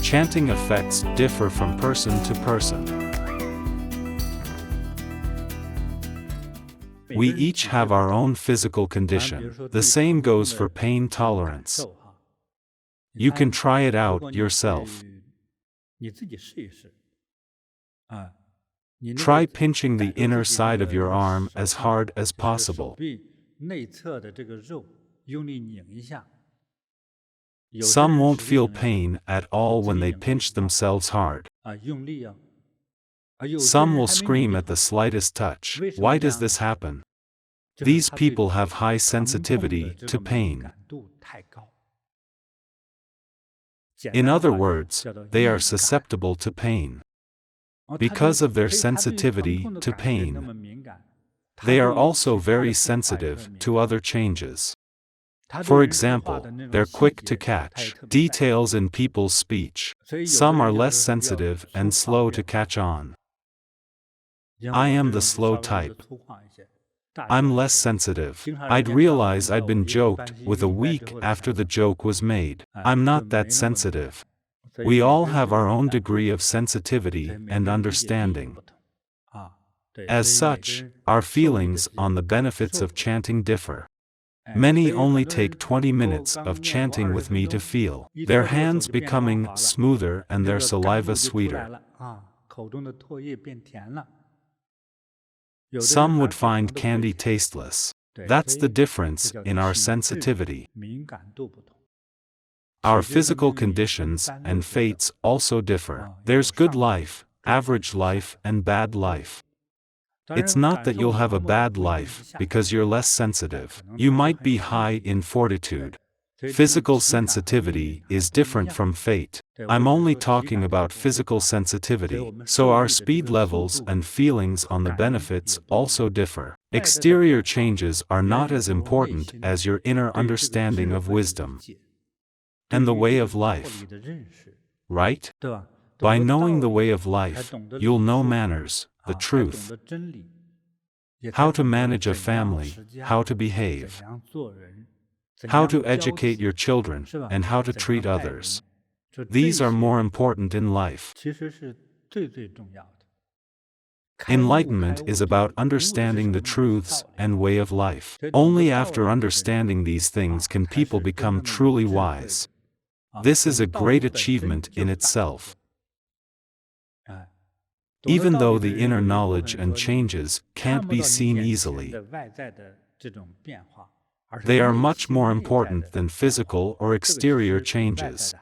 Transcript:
Chanting effects differ from person to person. We each have our own physical condition. The same goes for pain tolerance. You can try it out yourself. Try pinching the inner side of your arm as hard as possible. Some won't feel pain at all when they pinch themselves hard. Some will scream at the slightest touch. Why does this happen? These people have high sensitivity to pain. In other words, they are susceptible to pain. Because of their sensitivity to pain, they are also very sensitive to other changes. For example, they're quick to catch details in people's speech. Some are less sensitive and slow to catch on. I am the slow type. I'm less sensitive. I'd realize I'd been joked with a week after the joke was made. I'm not that sensitive. We all have our own degree of sensitivity and understanding. As such, our feelings on the benefits of chanting differ. Many only take 20 minutes of chanting with me to feel their hands becoming smoother and their saliva sweeter. Some would find candy tasteless. That's the difference in our sensitivity. Our physical conditions and fates also differ. There's good life, average life, and bad life. It's not that you'll have a bad life because you're less sensitive. You might be high in fortitude. Physical sensitivity is different from fate. I'm only talking about physical sensitivity, so our speed levels and feelings on the benefits also differ. Exterior changes are not as important as your inner understanding of wisdom and the way of life. Right? By knowing the way of life, you'll know manners, the truth, how to manage a family, how to behave, how to educate your children, and how to treat others. These are more important in life. Enlightenment is about understanding the truths and way of life. Only after understanding these things can people become truly wise. This is a great achievement in itself. Even though the inner knowledge and changes can't be seen easily, they are much more important than physical or exterior changes.